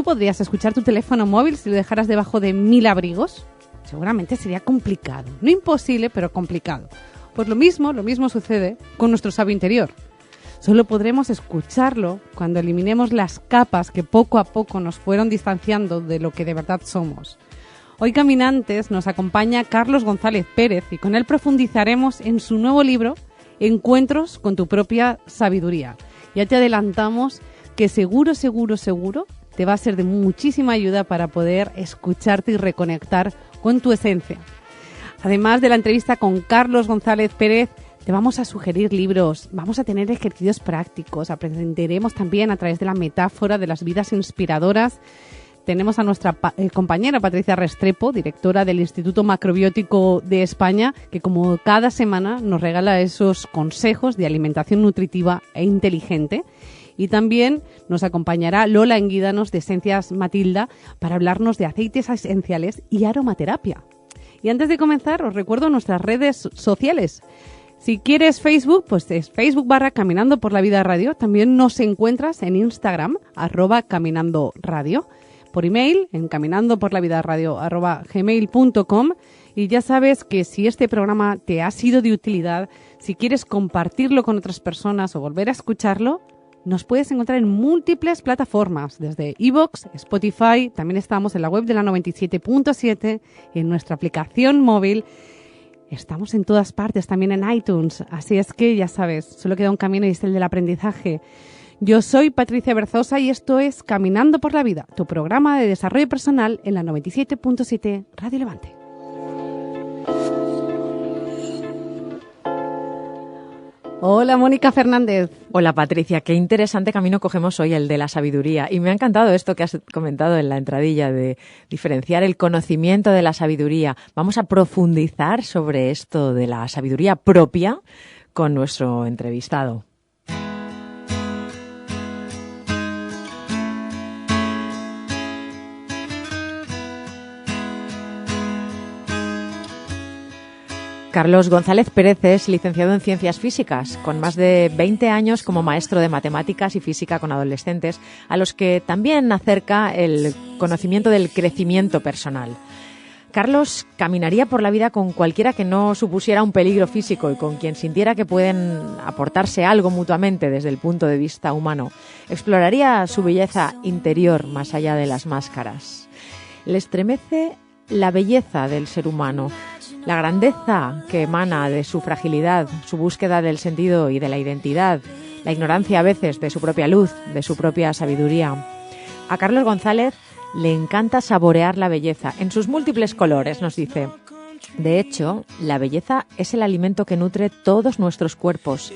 podrías escuchar tu teléfono móvil si lo dejaras debajo de 1000 abrigos? Seguramente sería complicado. No imposible, pero complicado. Pues lo mismo sucede con nuestro sabio interior. Solo podremos escucharlo cuando eliminemos las capas que poco a poco nos fueron distanciando de lo que de verdad somos. Hoy, caminantes, nos acompaña Carlos González Pérez y con él profundizaremos en su nuevo libro, Encuentros con tu propia sabiduría. Ya te adelantamos que seguro te va a ser de muchísima ayuda para poder escucharte y reconectar con tu esencia. Además de la entrevista con Carlos González Pérez, te vamos a sugerir libros, vamos a tener ejercicios prácticos, aprenderemos también a través de la metáfora de las vidas inspiradoras. Tenemos a nuestra compañera Patricia Restrepo, directora del Instituto Macrobiótico de España, que como cada semana nos regala esos consejos de alimentación nutritiva e inteligente. Y también nos acompañará Lola Enguídanos de Esencias Matilda para hablarnos de aceites esenciales y aromaterapia. Y antes de comenzar, os recuerdo nuestras redes sociales. Si quieres Facebook, pues es Facebook/Caminando por la Vida Radio. También nos encuentras en Instagram, @caminandoradio. Por email, en caminandoporlavidaradio@gmail.com. Y ya sabes que si este programa te ha sido de utilidad, si quieres compartirlo con otras personas o volver a escucharlo, nos puedes encontrar en múltiples plataformas, desde iVoox, Spotify, también estamos en la web de la 97.7, en nuestra aplicación móvil. Estamos en todas partes, también en iTunes, así es que ya sabes, solo queda un camino y es el del aprendizaje. Yo soy Patricia Berzosa y esto es Caminando por la Vida, tu programa de desarrollo personal en la 97.7 Radio Levante. Hola, Mónica Fernández. Hola, Patricia. Qué interesante camino cogemos hoy, el de la sabiduría. Y me ha encantado esto que has comentado en la entradilla de diferenciar el conocimiento de la sabiduría. Vamos a profundizar sobre esto de la sabiduría propia con nuestro entrevistado. Carlos González Pérez es licenciado en Ciencias Físicas, con más de 20 años como maestro de matemáticas y física con adolescentes, a los que también acerca el conocimiento del crecimiento personal. Carlos caminaría por la vida con cualquiera que no supusiera un peligro físico y con quien sintiera que pueden aportarse algo mutuamente desde el punto de vista humano. Exploraría su belleza interior más allá de las máscaras. Le estremece la belleza del ser humano, la grandeza que emana de su fragilidad, su búsqueda del sentido y de la identidad, la ignorancia a veces de su propia luz, de su propia sabiduría. A Carlos González le encanta saborear la belleza en sus múltiples colores, nos dice. De hecho, la belleza es el alimento que nutre todos nuestros cuerpos.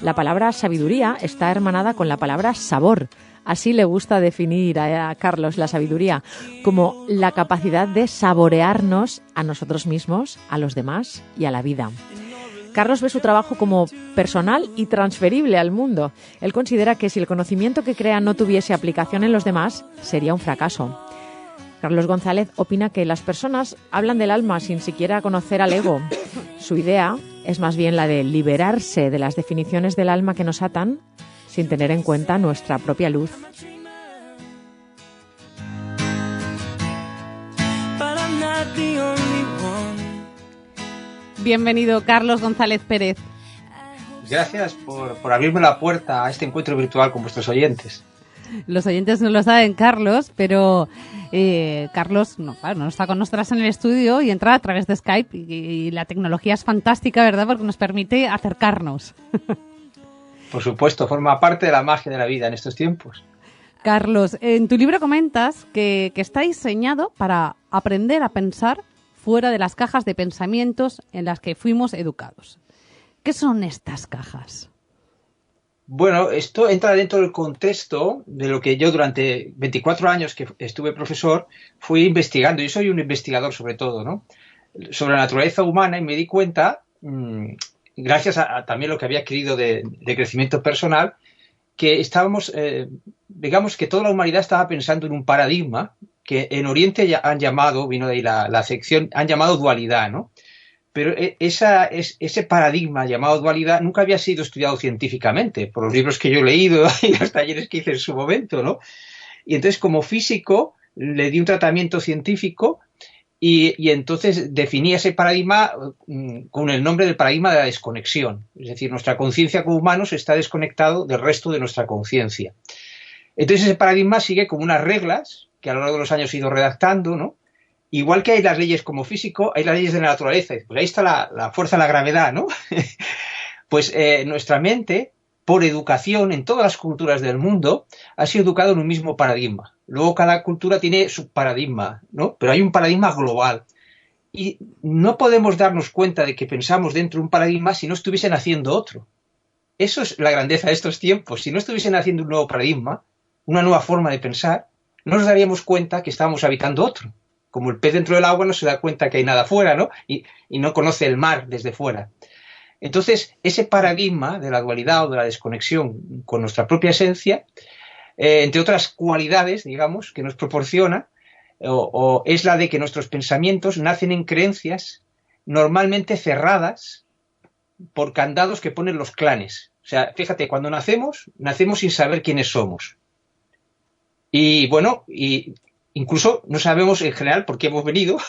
La palabra sabiduría está hermanada con la palabra sabor. Así le gusta definir a Carlos la sabiduría, como la capacidad de saborearnos a nosotros mismos, a los demás y a la vida. Carlos ve su trabajo como personal y transferible al mundo. Él considera que si el conocimiento que crea no tuviese aplicación en los demás, sería un fracaso. Carlos González opina que las personas hablan del alma sin siquiera conocer al ego. Su idea es más bien la de liberarse de las definiciones del alma que nos atan, sin tener en cuenta nuestra propia luz. Bienvenido, Carlos González Pérez. Gracias por abrirme la puerta a este encuentro virtual con vuestros oyentes. Los oyentes no lo saben, Carlos, pero Carlos no está con nosotras en el estudio y entra a través de Skype y la tecnología es fantástica, ¿verdad? Porque nos permite acercarnos. Por supuesto, forma parte de la magia de la vida en estos tiempos. Carlos, en tu libro comentas que está diseñado para aprender a pensar fuera de las cajas de pensamientos en las que fuimos educados. ¿Qué son estas cajas? Bueno, esto entra dentro del contexto de lo que yo durante 24 años que estuve profesor fui investigando. Yo soy un investigador sobre todo, ¿no? Sobre la naturaleza humana y me di cuenta, gracias a también lo que había adquirido de crecimiento personal, que estábamos, digamos que toda la humanidad estaba pensando en un paradigma que en Oriente ya han llamado, vino de ahí la sección, han llamado dualidad, ¿no? Pero ese paradigma llamado dualidad nunca había sido estudiado científicamente, por los libros que yo he leído y los talleres que hice en su momento, ¿no? Y entonces, como físico, le di un tratamiento científico y entonces definí ese paradigma con el nombre del paradigma de la desconexión. Es decir, nuestra conciencia como humanos está desconectado del resto de nuestra conciencia. Entonces, ese paradigma sigue como unas reglas que a lo largo de los años he ido redactando, ¿no? Igual que hay las leyes como físico, hay las leyes de la naturaleza. Pues ahí está la fuerza de la gravedad, ¿no? Pues nuestra mente, por educación en todas las culturas del mundo, ha sido educado en un mismo paradigma. Luego cada cultura tiene su paradigma, ¿no? Pero hay un paradigma global. Y no podemos darnos cuenta de que pensamos dentro de un paradigma si no estuviesen haciendo otro. Eso es la grandeza de estos tiempos. Si no estuviesen haciendo un nuevo paradigma, una nueva forma de pensar, no nos daríamos cuenta que estábamos habitando otro. Como el pez dentro del agua no se da cuenta que hay nada fuera, ¿no? Y no conoce el mar desde fuera. Entonces, ese paradigma de la dualidad o de la desconexión con nuestra propia esencia, entre otras cualidades, digamos, que nos proporciona, es la de que nuestros pensamientos nacen en creencias normalmente cerradas por candados que ponen los clanes. O sea, fíjate, cuando nacemos sin saber quiénes somos. Y bueno, incluso no sabemos en general por qué hemos venido,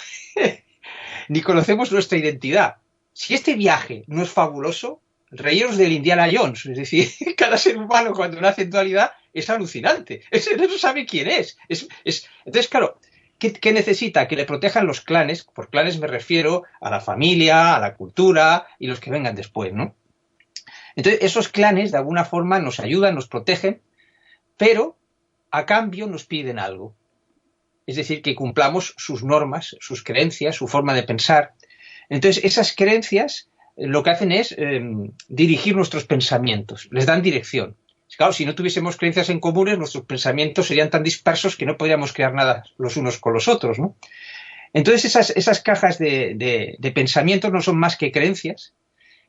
ni conocemos nuestra identidad. Si este viaje no es fabuloso, reíros del Indiana Jones. Es decir, cada ser humano cuando nace en dualidad es alucinante. No sabe quién es. Entonces, claro, ¿qué necesita? Que le protejan los clanes. Por clanes me refiero a la familia, a la cultura y los que vengan después, ¿no? Entonces, esos clanes de alguna forma nos ayudan, nos protegen, pero a cambio nos piden algo. Es decir, que cumplamos sus normas, sus creencias, su forma de pensar. Entonces, esas creencias lo que hacen es dirigir nuestros pensamientos, les dan dirección. Claro, si no tuviésemos creencias en comunes, nuestros pensamientos serían tan dispersos que no podríamos crear nada los unos con los otros, ¿no? Entonces, esas cajas de pensamientos no son más que creencias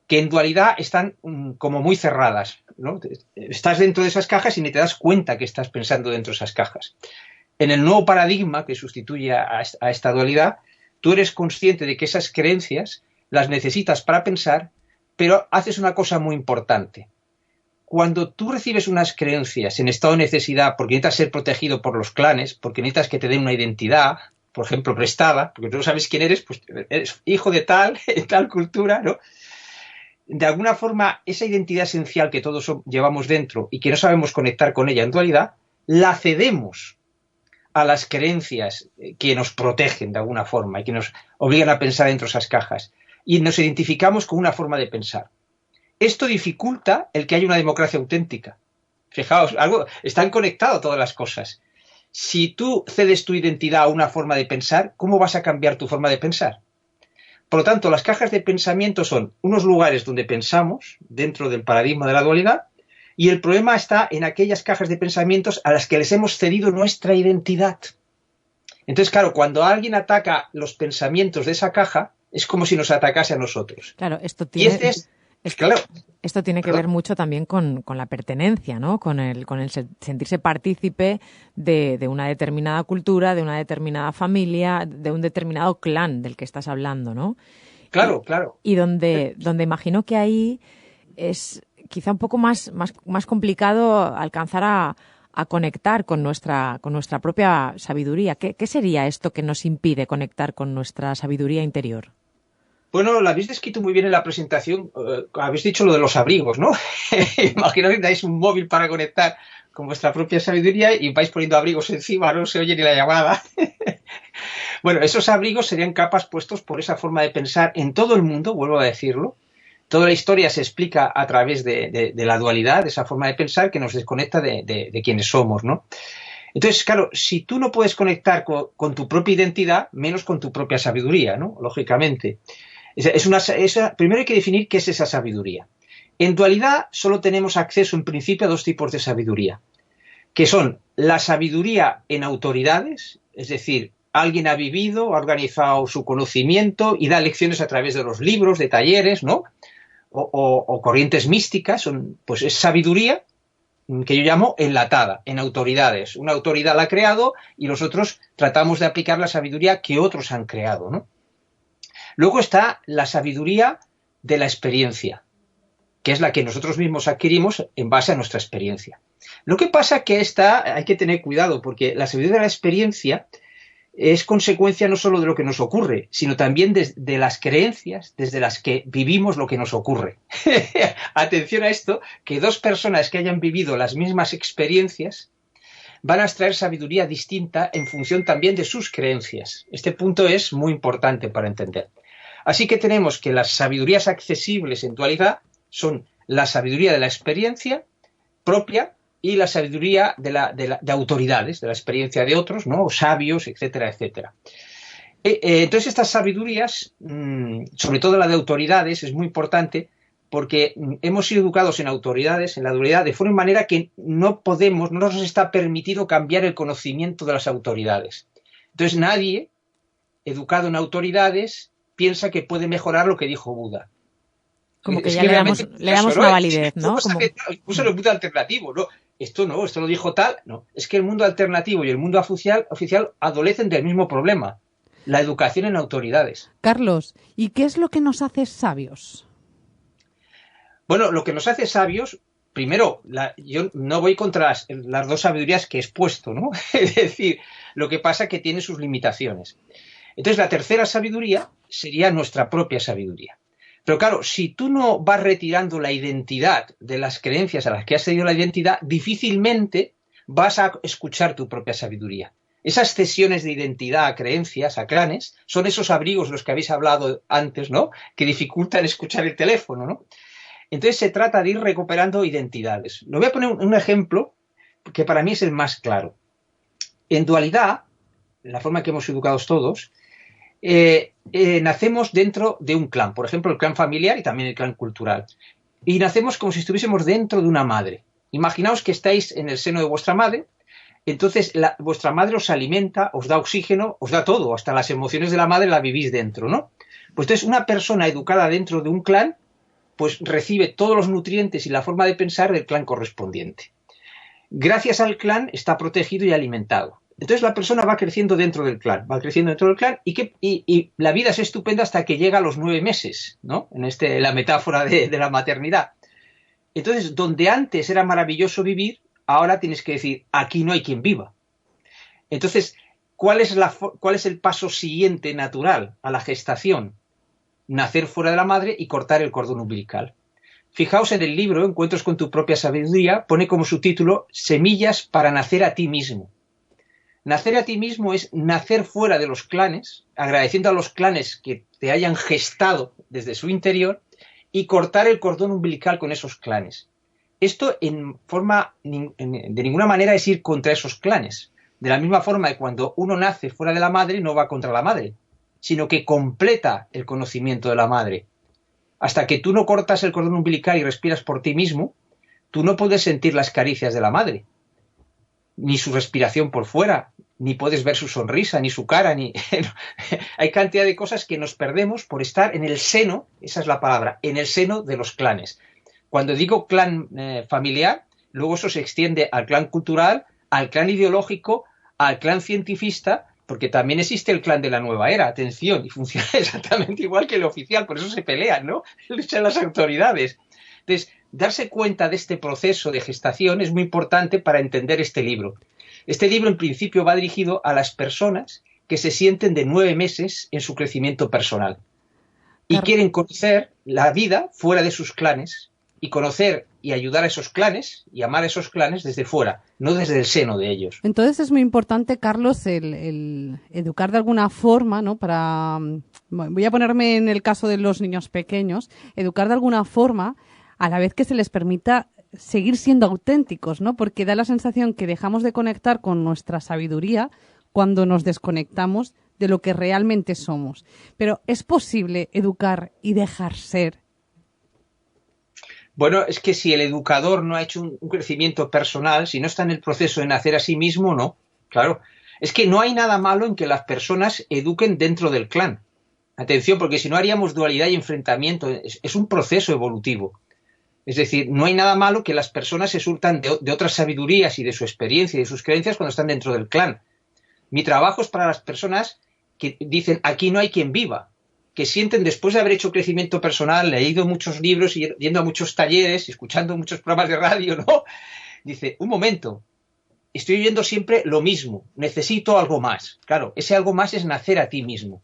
que en dualidad están como muy cerradas, ¿no? Estás dentro de esas cajas y ni te das cuenta que estás pensando dentro de esas cajas. En el nuevo paradigma que sustituye a esta dualidad, tú eres consciente de que esas creencias las necesitas para pensar, pero haces una cosa muy importante. Cuando tú recibes unas creencias en estado de necesidad porque necesitas ser protegido por los clanes, porque necesitas que te den una identidad, por ejemplo, prestada, porque tú no sabes quién eres, pues eres hijo de tal, en tal cultura, ¿no? De alguna forma, esa identidad esencial que todos llevamos dentro y que no sabemos conectar con ella en dualidad, la cedemos a las creencias que nos protegen de alguna forma y que nos obligan a pensar dentro de esas cajas. Y nos identificamos con una forma de pensar. Esto dificulta el que haya una democracia auténtica. Fijaos, están conectadas todas las cosas. Si tú cedes tu identidad a una forma de pensar, ¿cómo vas a cambiar tu forma de pensar? Por lo tanto, las cajas de pensamiento son unos lugares donde pensamos dentro del paradigma de la dualidad. Y el problema está en aquellas cajas de pensamientos a las que les hemos cedido nuestra identidad. Entonces, claro, cuando alguien ataca los pensamientos de esa caja, es como si nos atacase a nosotros. Claro, esto tiene que ver mucho también con la pertenencia, ¿no? Con el sentirse partícipe de una determinada cultura, de una determinada familia, de un determinado clan del que estás hablando, ¿no? Claro, claro. Y donde imagino que ahí es quizá un poco más complicado alcanzar a conectar con nuestra propia sabiduría. ¿Qué sería esto que nos impide conectar con nuestra sabiduría interior? Bueno, lo habéis descrito muy bien en la presentación. Habéis dicho lo de los abrigos, ¿no? Imagino que dais un móvil para conectar con vuestra propia sabiduría y vais poniendo abrigos encima, no se oye ni la llamada. Bueno, esos abrigos serían capas puestos por esa forma de pensar en todo el mundo, vuelvo a decirlo. Toda la historia se explica a través de la dualidad, de esa forma de pensar que nos desconecta de quienes somos, ¿no? Entonces, claro, si tú no puedes conectar con tu propia identidad, menos con tu propia sabiduría, ¿no? Lógicamente. Primero hay que definir qué es esa sabiduría. En dualidad solo tenemos acceso en principio a dos tipos de sabiduría, que son la sabiduría en autoridades, es decir, alguien ha vivido, ha organizado su conocimiento y da lecciones a través de los libros, de talleres, ¿no? O corrientes místicas, pues es sabiduría que yo llamo enlatada, en autoridades. Una autoridad la ha creado y nosotros tratamos de aplicar la sabiduría que otros han creado, ¿no? Luego está la sabiduría de la experiencia, que es la que nosotros mismos adquirimos en base a nuestra experiencia. Lo que pasa es que hay que tener cuidado, porque la sabiduría de la experiencia es consecuencia no solo de lo que nos ocurre, sino también de las creencias desde las que vivimos lo que nos ocurre. Atención a esto, que dos personas que hayan vivido las mismas experiencias van a extraer sabiduría distinta en función también de sus creencias. Este punto es muy importante para entender. Así que tenemos que las sabidurías accesibles en dualidad son la sabiduría de la experiencia propia y la sabiduría de autoridades, de la experiencia de otros, ¿no? O sabios, etcétera, etcétera. Entonces estas sabidurías, sobre todo la de autoridades, es muy importante porque hemos sido educados en autoridades, en la dualidad, de forma y manera que no nos está permitido cambiar el conocimiento de las autoridades. Entonces nadie, educado en autoridades, piensa que puede mejorar lo que dijo Buda. Como que ya le damos una validez, ¿no? Incluso en el mundo alternativo, ¿no? Esto lo dijo tal, no. Es que el mundo alternativo y el mundo oficial adolecen del mismo problema, la educación en autoridades. Carlos, ¿y qué es lo que nos hace sabios? Bueno, lo que nos hace sabios, primero, yo no voy contra las dos sabidurías que he expuesto, ¿no? Es decir, lo que pasa es que tiene sus limitaciones. Entonces, la tercera sabiduría sería nuestra propia sabiduría. Pero claro, si tú no vas retirando la identidad de las creencias a las que has cedido la identidad, difícilmente vas a escuchar tu propia sabiduría. Esas cesiones de identidad a creencias, a clanes, son esos abrigos de los que habéis hablado antes, ¿no? Que dificultan escuchar el teléfono, ¿no? Entonces se trata de ir recuperando identidades. Lo voy a poner un ejemplo que para mí es el más claro. En dualidad, la forma que hemos educado todos, nacemos dentro de un clan, por ejemplo el clan familiar y también el clan cultural, y nacemos como si estuviésemos dentro de una madre. Imaginaos que estáis en el seno de vuestra madre, entonces vuestra madre os alimenta, os da oxígeno, os da todo, hasta las emociones de la madre la vivís dentro, ¿no? Pues entonces una persona educada dentro de un clan pues recibe todos los nutrientes y la forma de pensar del clan correspondiente. Gracias al clan está protegido y alimentado. Entonces la persona va creciendo dentro del clan, y la vida es estupenda hasta que llega a los 9 meses, ¿no? En la metáfora de la maternidad. Entonces, donde antes era maravilloso vivir, ahora tienes que decir, aquí no hay quien viva. Entonces, ¿cuál es el paso siguiente natural a la gestación? Nacer fuera de la madre y cortar el cordón umbilical. Fijaos en el libro Encuentros con tu propia sabiduría, pone como subtítulo Semillas para nacer a ti mismo. Nacer a ti mismo es nacer fuera de los clanes, agradeciendo a los clanes que te hayan gestado desde su interior y cortar el cordón umbilical con esos clanes. Esto de ninguna manera es ir contra esos clanes. De la misma forma que cuando uno nace fuera de la madre no va contra la madre, sino que completa el conocimiento de la madre. Hasta que tú no cortas el cordón umbilical y respiras por ti mismo, tú no puedes sentir las caricias de la madre, ni su respiración por fuera, ni puedes ver su sonrisa, ni su cara, Hay cantidad de cosas que nos perdemos por estar en el seno, esa es la palabra, en el seno de los clanes. Cuando digo clan familiar, luego eso se extiende al clan cultural, al clan ideológico, al clan cientifista, porque también existe el clan de la nueva era, atención, y funciona exactamente igual que el oficial, por eso se pelean, ¿no? Luchan las autoridades. Entonces, darse cuenta de este proceso de gestación es muy importante para entender este libro. Este libro, en principio, va dirigido a las personas que se sienten de 9 meses en su crecimiento personal y quieren conocer la vida fuera de sus clanes y conocer y ayudar a esos clanes y amar a esos clanes desde fuera, no desde el seno de ellos. Entonces es muy importante, Carlos, el educar de alguna forma, ¿no? Voy a ponerme en el caso de los niños pequeños, educar de alguna forma a la vez que se les permita seguir siendo auténticos, ¿no? Porque da la sensación que dejamos de conectar con nuestra sabiduría cuando nos desconectamos de lo que realmente somos. Pero ¿es posible educar y dejar ser? Bueno, es que si el educador no ha hecho un crecimiento personal, si no está en el proceso de nacer a sí mismo, no. Claro, es que no hay nada malo en que las personas eduquen dentro del clan. Atención, porque si no haríamos dualidad y enfrentamiento, es un proceso evolutivo. Es decir, no hay nada malo que las personas se surtan de otras sabidurías y de su experiencia y de sus creencias cuando están dentro del clan. Mi trabajo es para las personas que dicen, aquí no hay quien viva, que sienten después de haber hecho crecimiento personal, leído muchos libros, yendo a muchos talleres, escuchando muchos programas de radio, ¿no? dice, un momento, estoy oyendo siempre lo mismo, necesito algo más. Claro, ese algo más es nacer a ti mismo.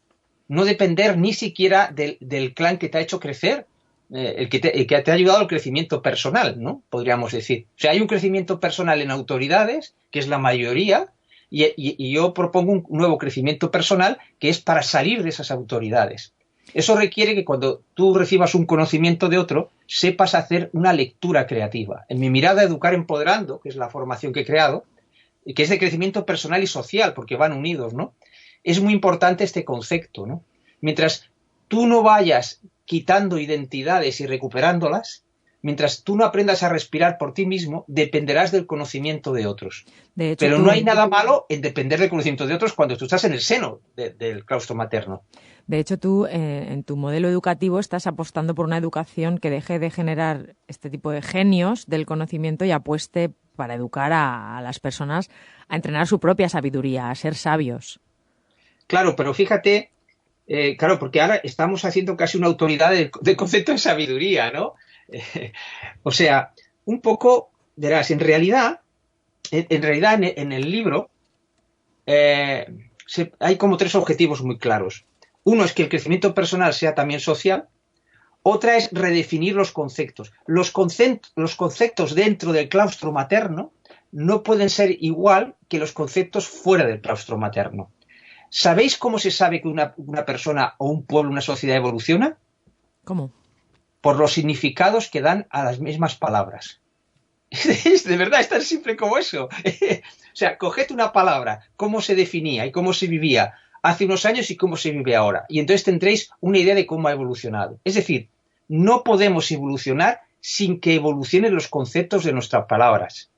No depender ni siquiera del clan que te ha hecho crecer, el que te ha ayudado al crecimiento personal, ¿no? Podríamos decir. O sea, hay un crecimiento personal en autoridades, que es la mayoría, y yo propongo un nuevo crecimiento personal que es para salir de esas autoridades. Eso requiere que cuando tú recibas un conocimiento de otro, sepas hacer una lectura creativa. En mi mirada Educar Empoderando, que es la formación que he creado, que es de crecimiento personal y social, porque van unidos, ¿no? Es muy importante este concepto, ¿no? Mientras tú no vayas quitando identidades y recuperándolas, mientras tú no aprendas a respirar por ti mismo, dependerás del conocimiento de otros. De hecho, pero no hay nada malo en depender del conocimiento de otros cuando tú estás en el seno del claustro materno. De hecho, tú en tu modelo educativo estás apostando por una educación que deje de generar este tipo de genios del conocimiento y apueste para educar a las personas a entrenar su propia sabiduría, a ser sabios. Claro, pero fíjate, claro, porque ahora estamos haciendo casi una autoridad del concepto de sabiduría, ¿no? O sea, un poco, verás, en realidad en el libro hay como 3 objetivos muy claros. Uno es que el crecimiento personal sea también social. Otra es redefinir los conceptos. Los conceptos dentro del claustro materno no pueden ser igual que los conceptos fuera del claustro materno. ¿Sabéis cómo se sabe que una persona o un pueblo, una sociedad evoluciona? ¿Cómo? Por los significados que dan a las mismas palabras. De verdad, es tan simple como eso. O sea, coged una palabra, cómo se definía y cómo se vivía hace unos años y cómo se vive ahora. Y entonces tendréis una idea de cómo ha evolucionado. Es decir, no podemos evolucionar sin que evolucionen los conceptos de nuestras palabras.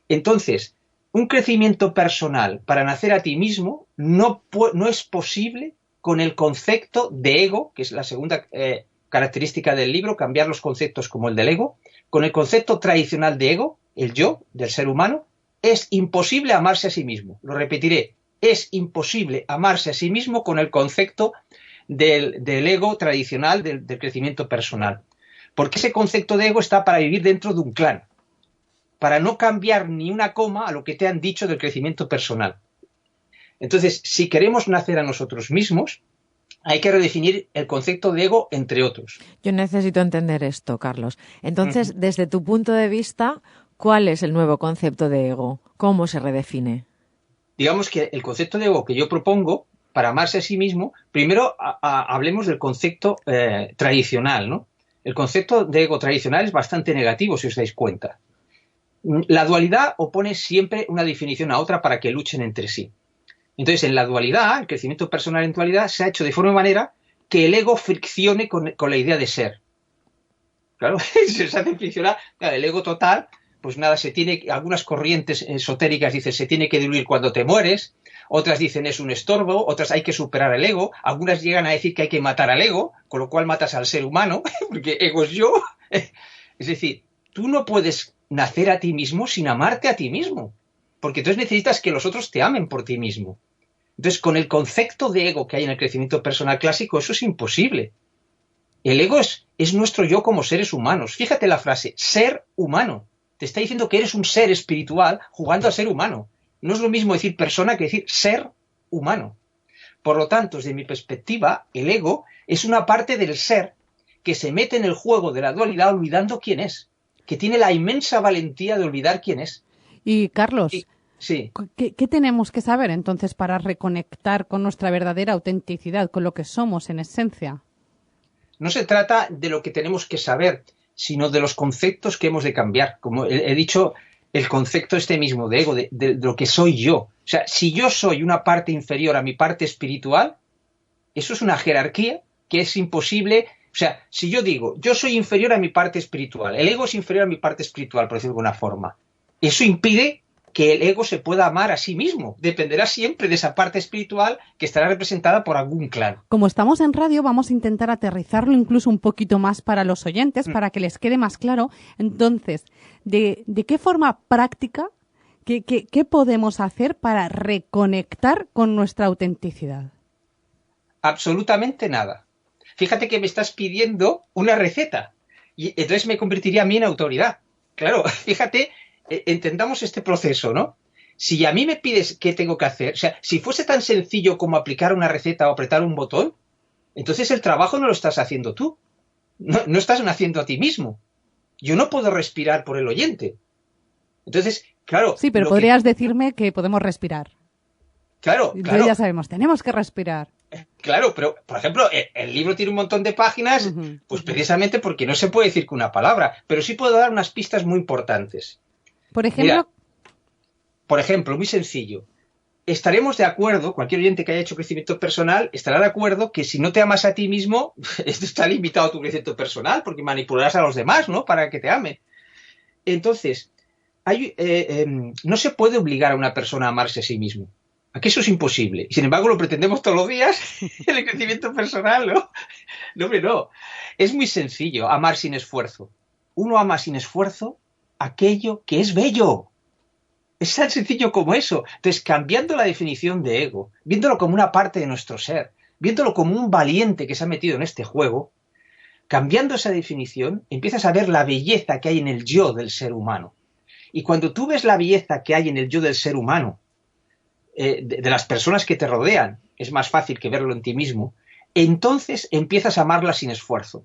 Entonces, un crecimiento personal para nacer a ti mismo no es posible con el concepto de ego, que es la segunda característica del libro, cambiar los conceptos como el del ego. Con el concepto tradicional de ego, el yo, del ser humano, es imposible amarse a sí mismo. Lo repetiré, es imposible amarse a sí mismo con el concepto del ego tradicional, del crecimiento personal. Porque ese concepto de ego está para vivir dentro de un clan, para no cambiar ni una coma a lo que te han dicho del crecimiento personal. Entonces, si queremos nacer a nosotros mismos, hay que redefinir el concepto de ego, entre otros. Yo necesito entender esto, Carlos. Entonces, desde tu punto de vista, ¿cuál es el nuevo concepto de ego? ¿Cómo se redefine? Digamos que el concepto de ego que yo propongo para amarse a sí mismo, primero hablemos del concepto tradicional, ¿no? El concepto de ego tradicional es bastante negativo, si os dais cuenta. La dualidad opone siempre una definición a otra para que luchen entre sí. Entonces, en la dualidad, el crecimiento personal en dualidad se ha hecho de forma manera que el ego friccione con la idea de ser. Claro, se hace friccionar. Claro, el ego total, pues nada, algunas corrientes esotéricas dicen se tiene que diluir cuando te mueres, otras dicen es un estorbo, otras hay que superar el ego, algunas llegan a decir que hay que matar al ego, con lo cual matas al ser humano, porque ego es yo. Es decir, tú no puedes nacer a ti mismo sin amarte a ti mismo, porque entonces necesitas que los otros te amen por ti mismo. Entonces, con el concepto de ego que hay en el crecimiento personal clásico, eso es imposible. El ego es nuestro yo como seres humanos. Fíjate la frase, ser humano. Te está diciendo que eres un ser espiritual jugando a ser humano. No es lo mismo decir persona que decir ser humano. Por lo tanto, desde mi perspectiva, el ego es una parte del ser que se mete en el juego de la dualidad olvidando quién es, que tiene la inmensa valentía de olvidar quién es. Y, Carlos, sí. ¿Qué tenemos que saber entonces para reconectar con nuestra verdadera autenticidad, con lo que somos en esencia? No se trata de lo que tenemos que saber, sino de los conceptos que hemos de cambiar. Como he dicho, el concepto este mismo de ego, de lo que soy yo. O sea, si yo soy una parte inferior a mi parte espiritual, eso es una jerarquía que es imposible. O sea, si yo digo, yo soy inferior a mi parte espiritual, el ego es inferior a mi parte espiritual, por decirlo de alguna forma, eso impide que el ego se pueda amar a sí mismo. Dependerá siempre de esa parte espiritual que estará representada por algún clan. Como estamos en radio, vamos a intentar aterrizarlo incluso un poquito más para los oyentes, para que les quede más claro. Entonces, ¿de qué forma práctica, qué podemos hacer para reconectar con nuestra autenticidad? Absolutamente nada. Fíjate que me estás pidiendo una receta y entonces me convertiría a mí en autoridad. Claro, fíjate, entendamos este proceso, ¿no? Si a mí me pides qué tengo que hacer, o sea, si fuese tan sencillo como aplicar una receta o apretar un botón, entonces el trabajo no lo estás haciendo tú. No estás haciendo a ti mismo. Yo no puedo respirar por el oyente. Entonces, claro... Sí, pero podrías decirme que podemos respirar. Claro. Ya sabemos, tenemos que respirar. Claro, pero, por ejemplo, el libro tiene un montón de páginas, pues precisamente porque no se puede decir que una palabra, pero sí puedo dar unas pistas muy importantes. Por ejemplo... Mira, por ejemplo, muy sencillo. Estaremos de acuerdo, cualquier oyente que haya hecho crecimiento personal estará de acuerdo que si no te amas a ti mismo, esto está limitado a tu crecimiento personal, porque manipularás a los demás, ¿no? Para que te ame. Entonces, no se puede obligar a una persona a amarse a sí mismo. Aquí eso es imposible. Y sin embargo lo pretendemos todos los días en el crecimiento personal, ¿no? No, hombre, no. Es muy sencillo amar sin esfuerzo. Uno ama sin esfuerzo aquello que es bello. Es tan sencillo como eso. Entonces, cambiando la definición de ego, viéndolo como una parte de nuestro ser, viéndolo como un valiente que se ha metido en este juego, cambiando esa definición, empiezas a ver la belleza que hay en el yo del ser humano. Y cuando tú ves la belleza que hay en el yo del ser humano, de las personas que te rodean, es más fácil que verlo en ti mismo, entonces empiezas a amarla sin esfuerzo,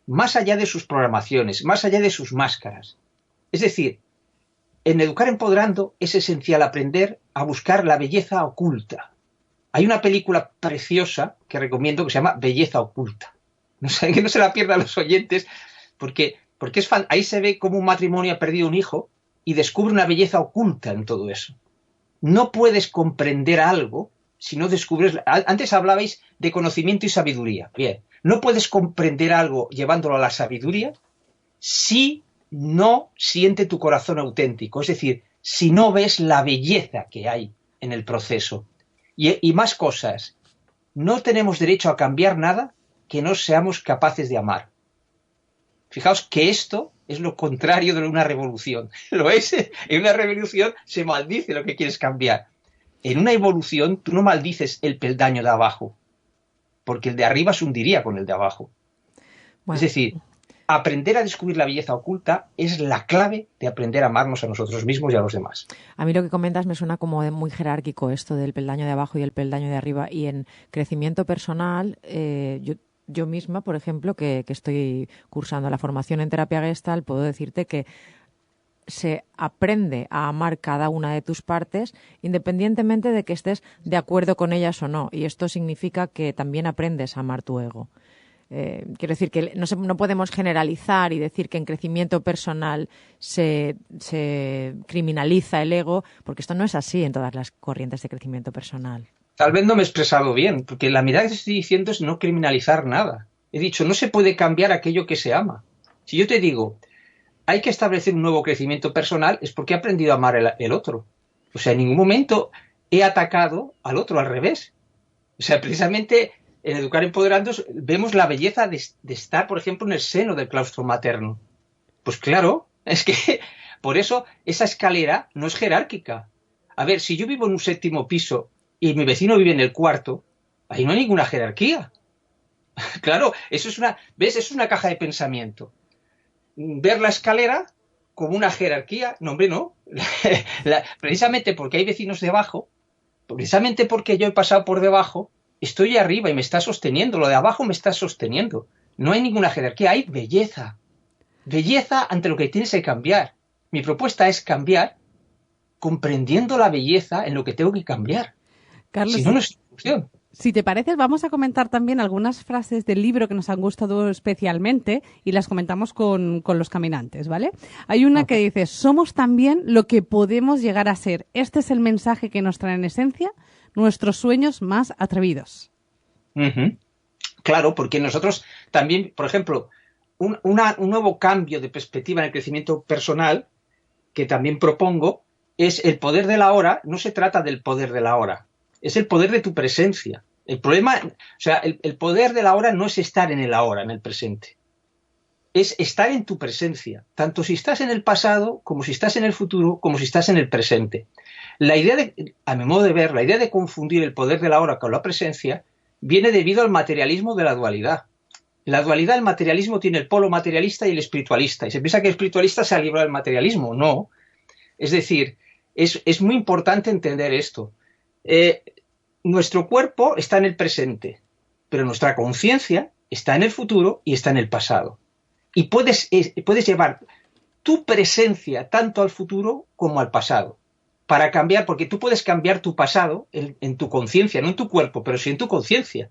más allá de sus programaciones, más allá de sus máscaras. Es decir, en Educar Empoderando es esencial aprender a buscar la belleza oculta. Hay una película preciosa que recomiendo que se llama Belleza Oculta. No sé, que no se la pierdan los oyentes, porque es ahí se ve cómo un matrimonio ha perdido un hijo y descubre una belleza oculta en todo eso. No puedes comprender algo si no descubres... Antes hablabais de conocimiento y sabiduría. Bien, no puedes comprender algo llevándolo a la sabiduría si no siente tu corazón auténtico. Es decir, si no ves la belleza que hay en el proceso. Y más cosas. No tenemos derecho a cambiar nada que no seamos capaces de amar. Fijaos que esto es lo contrario de una revolución. Lo es. En una revolución se maldice lo que quieres cambiar. En una evolución tú no maldices el peldaño de abajo, porque el de arriba se hundiría con el de abajo. Bueno. Es decir, aprender a descubrir la belleza oculta es la clave de aprender a amarnos a nosotros mismos y a los demás. A mí lo que comentas me suena como muy jerárquico esto del peldaño de abajo y el peldaño de arriba. Y en crecimiento personal, yo misma, por ejemplo, que estoy cursando la formación en terapia Gestalt, puedo decirte que se aprende a amar cada una de tus partes independientemente de que estés de acuerdo con ellas o no. Y esto significa que también aprendes a amar tu ego. Quiero decir que no podemos generalizar y decir que en crecimiento personal se criminaliza el ego, porque esto no es así en todas las corrientes de crecimiento personal. Tal vez no me he expresado bien, porque la mirada que estoy diciendo es no criminalizar nada. He dicho, no se puede cambiar aquello que se ama. Si yo te digo, hay que establecer un nuevo crecimiento personal, es porque he aprendido a amar el otro. O sea, en ningún momento he atacado al otro, al revés. O sea, precisamente en Educar Empoderando vemos la belleza de estar, por ejemplo, en el seno del claustro materno. Pues claro, es que por eso esa escalera no es jerárquica. A ver, si yo vivo en un 7º piso y mi vecino vive en el 4º, ahí no hay ninguna jerarquía. Claro, eso es una caja de pensamiento. Ver la escalera como una jerarquía, no, hombre, no. Precisamente porque hay vecinos debajo, precisamente porque yo he pasado por debajo, estoy arriba y me está sosteniendo, lo de abajo me está sosteniendo. No hay ninguna jerarquía, hay belleza. Belleza ante lo que tienes que cambiar. Mi propuesta es cambiar comprendiendo la belleza en lo que tengo que cambiar. Carlos, si no, no es solución. Si te parece, vamos a comentar también algunas frases del libro que nos han gustado especialmente y las comentamos con los caminantes, ¿vale? Hay una que dice, somos también lo que podemos llegar a ser. Este es el mensaje que nos trae en esencia nuestros sueños más atrevidos. Claro, porque nosotros también, por ejemplo, un nuevo cambio de perspectiva en el crecimiento personal que también propongo es el poder de la hora. No se trata del poder de la hora, es el poder de tu presencia. El problema, o sea, el poder de la hora no es estar en el ahora, en el presente. Es estar en tu presencia, tanto si estás en el pasado, como si estás en el futuro, como si estás en el presente. La idea a mi modo de ver, la idea de confundir el poder de la hora con la presencia viene debido al materialismo de la dualidad. La dualidad, el materialismo tiene el polo materialista y el espiritualista. Y se piensa que el espiritualista se ha librado del materialismo. No. Es decir, es muy importante entender esto. Nuestro cuerpo está en el presente, pero nuestra conciencia está en el futuro y está en el pasado. Y puedes llevar tu presencia tanto al futuro como al pasado para cambiar, porque tú puedes cambiar tu pasado en tu conciencia, no en tu cuerpo, pero sí en tu conciencia.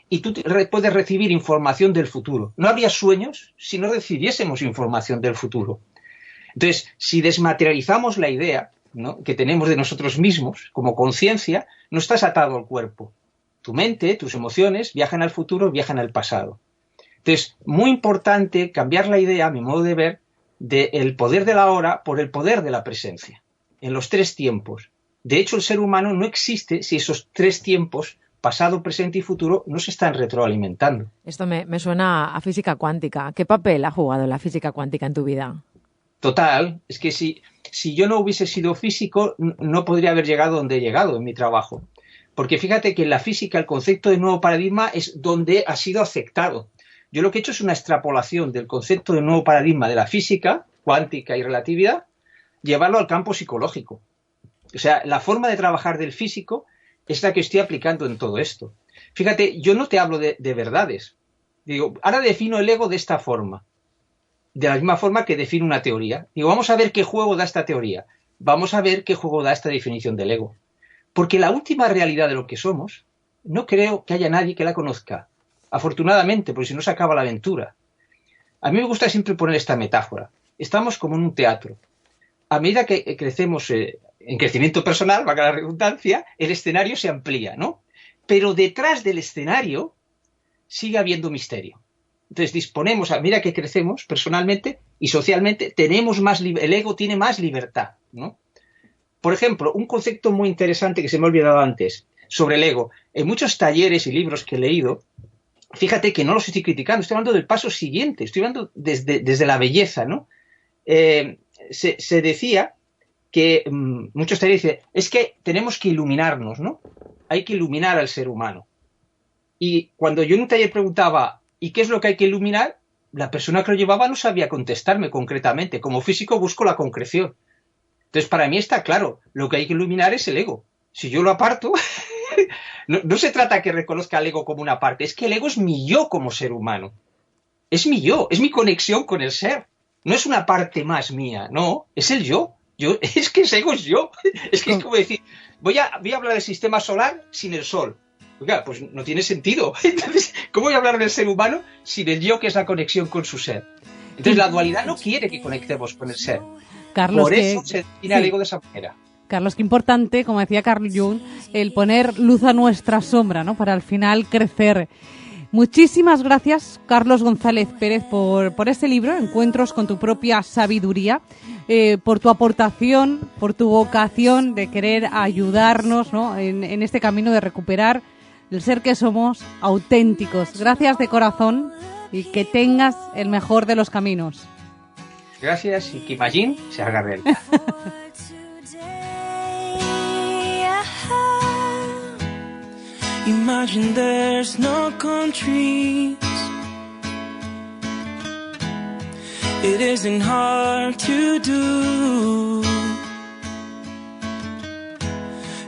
Y tú puedes recibir información del futuro. No habría sueños si no recibiésemos información del futuro. Entonces, si desmaterializamos la idea, ¿no?, que tenemos de nosotros mismos como conciencia, no estás atado al cuerpo. Tu mente, tus emociones viajan al futuro, viajan al pasado. Entonces, muy importante cambiar la idea, a mi modo de ver, del poder de la hora por el poder de la presencia, en los 3 tiempos. De hecho, el ser humano no existe si esos 3 tiempos, pasado, presente y futuro, no se están retroalimentando. Esto me suena a física cuántica. ¿Qué papel ha jugado la física cuántica en tu vida? Total, es que si yo no hubiese sido físico, no podría haber llegado donde he llegado en mi trabajo. Porque fíjate que en la física el concepto de nuevo paradigma es donde ha sido aceptado. Yo lo que he hecho es una extrapolación del concepto de nuevo paradigma de la física cuántica y relatividad, llevarlo al campo psicológico. O sea, la forma de trabajar del físico es la que estoy aplicando en todo esto. Fíjate, yo no te hablo de verdades. Digo, ahora defino el ego de esta forma. De la misma forma que defino una teoría. Digo, vamos a ver qué juego da esta teoría. Vamos a ver qué juego da esta definición del ego. Porque la última realidad de lo que somos, no creo que haya nadie que la conozca. Afortunadamente, porque si no se acaba la aventura. A mí me gusta siempre poner esta metáfora. Estamos como en un teatro. A medida que crecemos en crecimiento personal, valga la redundancia, el escenario se amplía, ¿no? Pero detrás del escenario sigue habiendo misterio. Entonces disponemos, a medida que crecemos personalmente y socialmente, el ego tiene más libertad, ¿no? Por ejemplo, un concepto muy interesante que se me ha olvidado antes, sobre el ego. En muchos talleres y libros que he leído, fíjate que no los estoy criticando, estoy hablando del paso siguiente, estoy hablando desde la belleza, ¿no? Se decía que muchos talleres dicen, es que tenemos que iluminarnos, ¿no? Hay que iluminar al ser humano. Y cuando yo en un taller preguntaba, ¿y qué es lo que hay que iluminar?, la persona que lo llevaba no sabía contestarme concretamente. Como físico busco la concreción. Entonces, para mí está claro, lo que hay que iluminar es el ego. Si yo lo aparto, no se trata que reconozca el ego como una parte, es que el ego es mi yo como ser humano. Es mi yo, es mi conexión con el ser. No es una parte más mía, no, es el yo. Es que ese ego es yo. Es que es como decir, voy a hablar del sistema solar sin el sol. Oiga, pues no tiene sentido. Entonces, ¿cómo voy a hablar del ser humano sin el yo, que es la conexión con su ser? Entonces, la dualidad no quiere que conectemos con el ser. Carlos, por eso se define el ego de esa manera. Carlos, qué importante, como decía Carl Jung, el poner luz a nuestra sombra, ¿no?, para al final crecer. Muchísimas gracias, Carlos González Pérez, por este libro, Encuentros con tu propia sabiduría, por tu aportación, por tu vocación de querer ayudarnos, ¿no?, en este camino de recuperar el ser que somos auténticos. Gracias de corazón y que tengas el mejor de los caminos. Gracias y que Imagine se haga realidad. Imagine there's no countries. It isn't hard to do.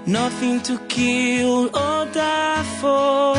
Nothing to kill or die for.